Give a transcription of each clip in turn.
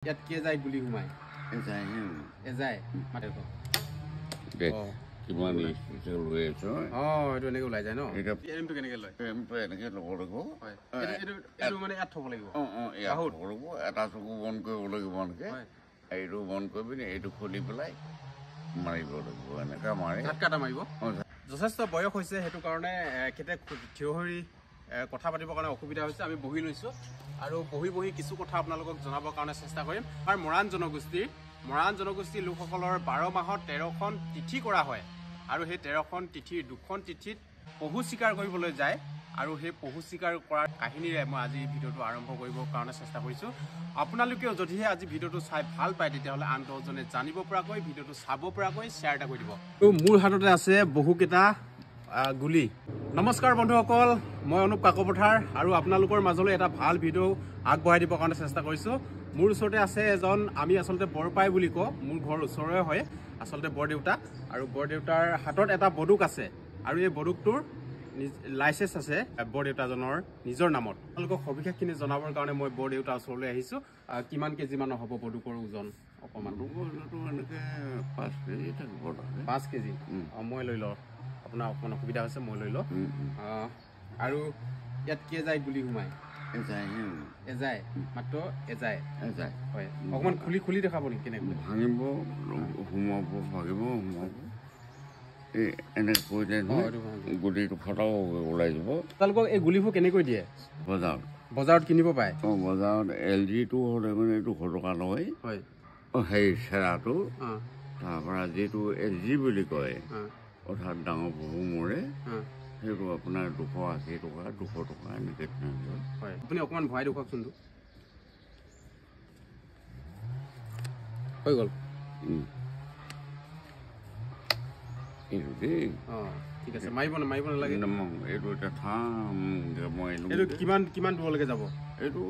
ইয়াত কে যায় গুলি সোমাই এজাই মাতে কিমান লৈ আছ এইটো এনেকে ওলাই যায় ন এমটো কেনেকে লয় এনেকে ল'ব লাগিব এইটো মানে ইয়াত থ'ব লাগিব ইয়াত থ'ব লাগিব এটা চকু বন্ধ কৰিব লাগিব এনেকে এইটো বন্ধ কৰি পিনে এইটো খুলি পেলাই মাৰিব লাগিব এনেকে মাৰি ঝাটকা মাৰিব যথেষ্ট বয়স হৈছে সেইটো কাৰণে এখেতে থিয় হৈ কথা পাতিবৰ কাৰণে অসুবিধা হৈছে আমি বহি লৈছোঁ আৰু বহি কিছু কথা আপোনালোকক জনাবৰ কাৰণে চেষ্টা কৰিম আৰু মৰাণ জনগোষ্ঠীৰ লোকসকলৰ 12 মাহত 13খন তিথি কৰা হয় আৰু সেই 13খন তিথিৰ 2খন তিথিত পহু চিকাৰ কৰিবলৈ যায় আৰু সেই পহু চিকাৰ কৰাৰ কাহিনীৰে মই আজি ভিডিঅ'টো আৰম্ভ কৰিবৰ কাৰণে চেষ্টা কৰিছোঁ আপোনালোকেও যদিহে আজি ভিডিঅ'টো চাই ভাল পায় তেতিয়াহ'লে আন দহজনে জানিব পৰাকৈ ভিডিঅ'টো চাব পৰাকৈ শ্বেয়াৰ এটা কৰি দিব মোৰ হাততে আছে বহুকেইটা গুলি নমস্কাৰ বন্ধুসকল মই অনুপ কাকপথাৰ আৰু আপোনালোকৰ মাজলৈ এটা ভাল ভিডিঅ' আগবঢ়াই দিবৰ কাৰণে চেষ্টা কৰিছোঁ মোৰ ওচৰতে আছে এজন আমি আচলতে বৰপাই বুলি কওঁ মোৰ ঘৰ ওচৰৰে হয় আচলতে বৰদেউতা আৰু বৰদেউতাৰ হাতত এটা বন্দুক আছে আৰু এই বন্দুকটোৰ লাইসেন্স আছে বৰদেউতাজনৰ নিজৰ নামত আপোনালোকক সবিশেষখিনি জনাবৰ কাৰণে মই বৰদেউতাৰ ওচৰলৈ আহিছোঁ কিমান কেজি মানৰ হ'ব বন্দুকৰ ওজন অকণমান এনেকে 5 কেজি থাকিব 5 কেজি মই লৈ লওঁ আপোনাৰ অকণমান অসুবিধা হৈছে মই লৈ লওঁ আৰু ইয়াত কে যায় গুলি সোমাই এজাই মাত্ৰ এজাই হয় অকণমান খুলি দেখাব নেকি কেনেকৈ ভাঙিব সোমাব এনেকে কৰিলে গুলিটো ফটাও ওলাই যাব আপোনালোকক এই গুলিবোৰ কেনেকৈ দিয়ে বজাৰত কিনিব পাৰে বজাৰত LG-টো হ'লে মানে এইটো 100 টকা লয় সেই চেৰাটো তাৰপৰা যিটো LG বুলি কয় অৰ্থাৎ ডাঙৰ বহু মৰে সেইটো আপোনাৰ 280 টকা 200 টকা এনেকৈ হয় আপুনি অকণমান ভৰাই দেখুৱাওকচোন হৈ গ'ল এইটো দেই ঠিক আছে মাৰিব নালাগে এইটো এতিয়া মই কিমান দূৰলৈকে যাব এইটো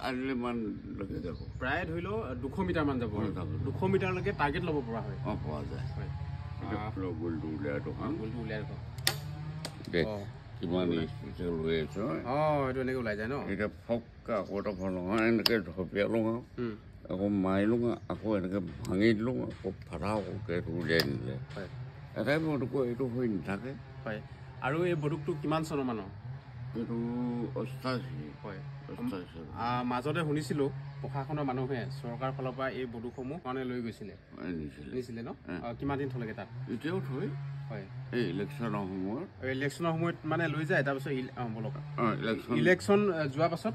আলিলেমানলৈকে যাব প্ৰায় ধৰি লওক 200 মিটাৰমান যাব 200 মিটাৰলৈকে টাৰ্গেট ল'ব পৰা হয় পোৱা যায় গ'লটো উলিয়াই ৰাখক কিমান লৈ আছ এইটো এনেকে ওলাই যায় ন এতিয়া ফক্কা আকৌ এটা ভাল নহয় এনেকে ঢপিয়ালো আকৌ মাৰিলো আকৌ এনেকে ভাঙি দিলো আকৌ ফাটাও আকৌ উলিয়াই নিলে এটাই বন্দুক এইটো হৈ নাথাকে হয় আৰু এই বন্দুকটো কিমান চনৰ মানৰ এইটো 88 হয় মাজতে শুনিছিলোঁ প্ৰশাসনৰ মানুহে চৰকাৰৰ ফালৰ পৰা এই বন্দুকসমূহ মানে লৈ নিছিলে ন কিমান দিন থলেগে তাত এতিয়াও থৈ হয় এই ইলেকশ্যনৰ সময়ত মানে লৈ যায় তাৰপিছত ইলেকশ্যন যোৱাৰ পাছত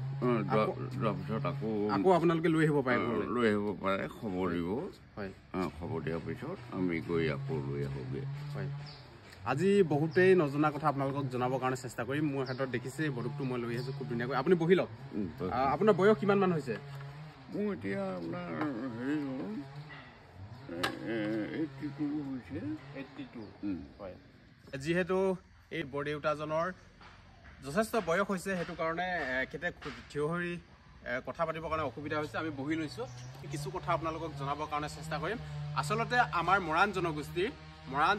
আকৌ আপোনালোকে লৈ আহিব পাৰে খবৰ দিব হয় খবৰ দিয়াৰ পিছত আমি গৈ আকৌ লৈ আহোঁগৈ হয় আজি বহুতেই নজনা কথা আপোনালোকক জনাবৰ কাৰণে চেষ্টা কৰিম মোৰ হাতত দেখিছে বন্দুকটো মই লৈ আহিছোঁ খুব ধুনীয়াকৈ আপুনি বহি লওক আপোনাৰ বয়স কিমান মান হৈছে মোৰ এতিয়া আপোনাৰ হেৰি হ'ল 82 হৈছে 82 হয় যিহেতু এই বৰদেউতাজনৰ যথেষ্ট বয়স হৈছে সেইটো কাৰণে এখেতে থিয় হৈ কথা পাতিবৰ কাৰণে অসুবিধা হৈছে আমি বহি লৈছোঁ কিছু কথা আপোনালোকক জনাবৰ কাৰণে চেষ্টা কৰিম আচলতে আমাৰ মৰাণ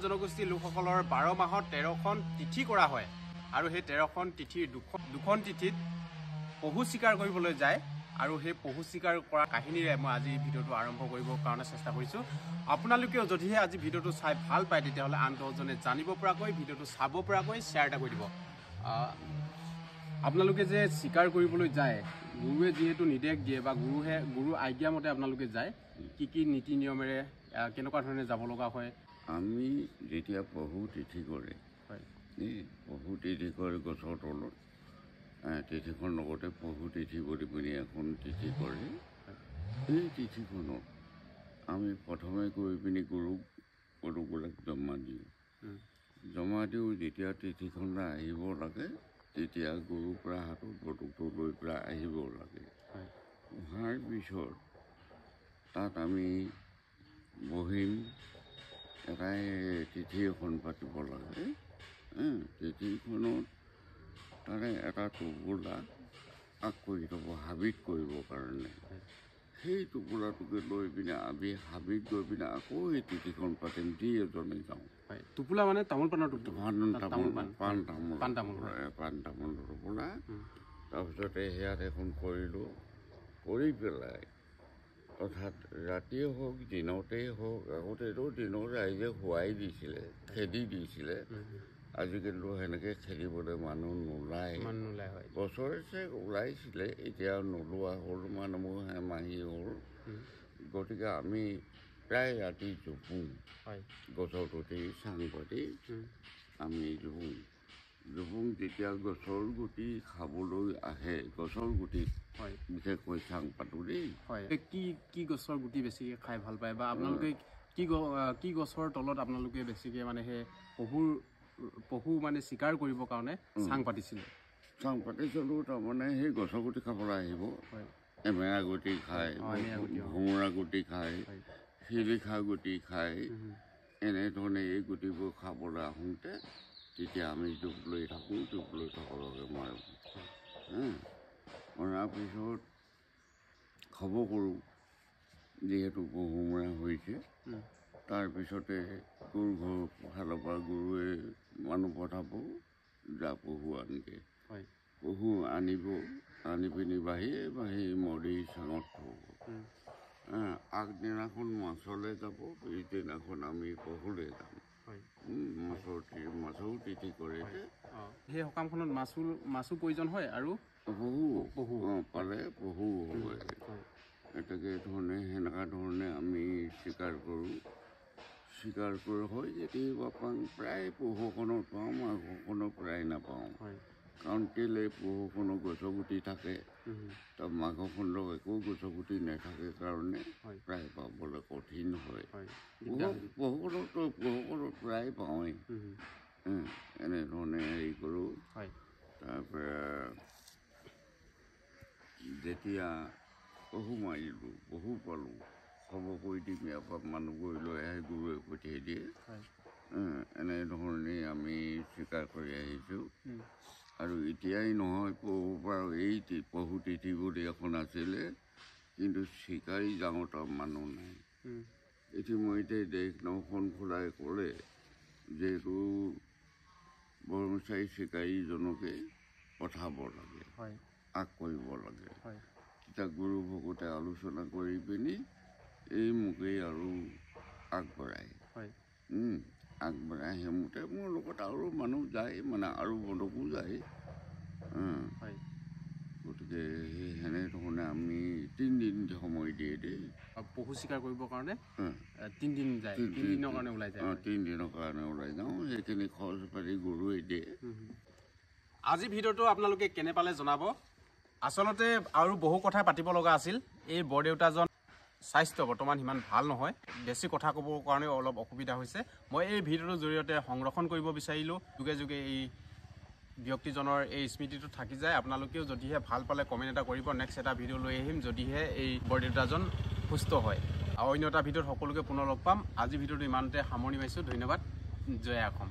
জনগোষ্ঠীৰ লোকসকলৰ 12 মাহত 13খন তিথি কৰা হয় আৰু সেই 13খন তিথিৰ 2খন তিথিত পহু চিকাৰ কৰিবলৈ যায় আৰু সেই পহু চিকাৰ কৰা কাহিনীৰে মই আজি ভিডিঅ'টো আৰম্ভ কৰিবৰ কাৰণে চেষ্টা কৰিছোঁ আপোনালোকেও যদিহে আজি ভিডিঅ'টো চাই ভাল পায় তেতিয়াহ'লে আন দহজনে জানিব পৰাকৈ ভিডিঅ'টো চাব পৰাকৈ শ্বেয়াৰ এটা কৰি দিব আপোনালোকে যে চিকাৰ কৰিবলৈ যায় গুৰুৱে যিহেতু নিৰ্দেশ দিয়ে বা গুৰু আজ্ঞা মতে আপোনালোকে যায় কি নীতি নিয়মেৰে কেনেকুৱা ধৰণে যাব লগা হয় আমি যেতিয়া পহু তিথি কৰে পহু তিথি কৰে গছৰ তলত তিথিখন লগতে পহু তিথি বুলি পিনি এখন তিথি কৰে এই তিথিখনত আমি প্ৰথমে গৈ পিনি গৰুবিলাক জমা দিওঁ যেতিয়া তিথিখনলৈ আহিব লাগে তেতিয়া গৰুৰ পৰা হাতত বন্দুকটো লৈ পেলাই আহিব লাগে অহাৰ পিছত তাত আমি বহিম এটাই তিথি এখন পাতিব লাগে তিথিখনত তাৰে এটা টোপোলা কৰি থ'ব হাবিত কৰিবৰ কাৰণে সেই টোপোলাটোকে লৈ পিনে আমি হাবিত গৈ পিনে আকৌ এই তিথিখন পাতিম যি এজনে যাওঁ টোপোলা মানে তামোল পাণৰ পাণ তামোলৰ টোপোলা তাৰপিছতে সেয়াত এখন কৰিলোঁ কৰি পেলাই অৰ্থাৎ ৰাতিয়ে হওক দিনতেই হওক আগতেতো দিনত ৰাইজে শুৱাই দিছিলে খেদি দিছিলে আজিকালিতো সেনেকৈ খেদিবলৈ মানুহ নোলায় বছৰে ওলাইছিলে এতিয়া নোলোৱা হ'ল মানুহবোৰ হেমাহি হ'ল গতিকে আমি প্ৰায় ৰাতি জোপোঁ গছৰ ততেই চাং পাতি আমি জোপোঁ যেতিয়া গছৰ গুটি খাবলৈ আহে গছৰ গুটি বিশেষকৈ চাং পাতোঁ দেই কি গছৰ গুটি বেছিকৈ খাই ভাল পায় বা আপোনালোকে কি গছৰ তলত আপোনালোকে বেছিকৈ মানে সেই পশু মানে চিকাৰ কৰিবৰ কাৰণে চাং পাতিছিলোঁ তাৰমানে সেই গছৰ গুটি খাবলৈ আহিব এমেৰা গুটি খায় ভোমোৰা গুটি খায় শিলিখা গুটি খায় এনেধৰণে এই গুটিবোৰ খাবলৈ আহোঁতে তেতিয়া আমি জোপ লৈ থাকোঁ জোপ লৈ থকালৈকে মাৰোঁ মৰাৰ পিছত খবৰ কৰোঁ যিহেতু পহুমৰা হৈছে তাৰপিছতে গৰু ঘৰ ফালৰ পৰা গৰুৱে মানুহ পঠাব যা পহু আনকৈ পহু আনি পিনি বাঢ়ি মৰি চাঙত থ'ব আগদিনাখন মাছলৈ যাব পিছদিনাখন আমি পহুলৈ যাম মাছৰো তিথি কৰে যে সেই সকামখনত মাছো প্ৰয়োজন হয় আৰু পহু পালে পহু হয় এতেকে ধৰণে সেনেকুৱা ধৰণে আমি স্বীকাৰ কৰোঁ হয় যেতিয়া পাওঁ প্ৰায় পহুখনত পাওঁ মাঘখনত প্ৰায় নাপাওঁ কাৰণ কেলৈ পহুখনৰ গছৰ গুটি থাকে তাৰ মাঘখনত একো গছৰ গুটি নাথাকে কাৰণে প্ৰায় পাবলৈ কঠিন হয় পহুখনতো প্ৰায় পাওঁৱেই এনেধৰণে হেৰি কৰোঁ তাৰপৰা যেতিয়া পহু মাৰিলোঁ পহু পালোঁ খবৰ কৰি দিম ইয়াৰ পৰা মানুহ গৈ লৈ আহি গৰুৱে পঠিয়াই দিয়ে এনেধৰণেই আমি স্বীকাৰ কৰি আহিছোঁ আৰু এতিয়াই নহয় পহুৰ পৰা এই পহু তিথি বুলি এখন আছিলে কিন্তু চিকাৰী যাওঁতা মানুহ নাই ইতিমধ্যে দেশ নখন খোলাই ক'লে যিহেতু ব্ৰহ্মচাৰী চিকাৰীজনকে পঠাব লাগে আগ কৰিব লাগে তেতিয়া গুৰু ভকতে আলোচনা কৰি পিনি এই মোকেই আৰু আগবঢ়ায় সেইমতে মোৰ লগত আৰু মানুহ যায় মানে আৰু বন্ধকো যায় গতিকে সেনেধৰণে আমি 3 দিন সময় দিয়ে দেই পশু চিকাৰ কৰিবৰ কাৰণে 3 দিন যায় 3 দিনৰ কাৰণে ওলাই যায় 3 দিনৰ কাৰণে ওলাই যাওঁ সেইখিনি খৰচ পাতি গৰুৱে দিয়ে আজি ভিডিঅ'টো আপোনালোকে কেনে পালে জনাব আচলতে আৰু বহু কথা পাতিব লগা আছিল এই বৰদেউতাজন স্বাস্থ্য বৰ্তমান সিমান ভাল নহয় বেছি কথা ক'বৰ কাৰণে অলপ অসুবিধা হৈছে মই এই ভিডিঅ'টোৰ জৰিয়তে সংৰক্ষণ কৰিব বিচাৰিলোঁ যুগে যুগে এই ব্যক্তিজনৰ এই স্মৃতিটো থাকি যায় আপোনালোকেও যদিহে ভাল পালে কমেণ্ট এটা কৰিব নেক্সট এটা ভিডিঅ' লৈ আহিম যদিহে এই বৰদেউতাজন সুস্থ হয় আৰু অন্য এটা ভিডিঅ'ত সকলোকে পুনৰ লগ পাম আজি ভিডিঅ'টো ইমানতে সামৰণি মাৰিছোঁ ধন্যবাদ জয় অসম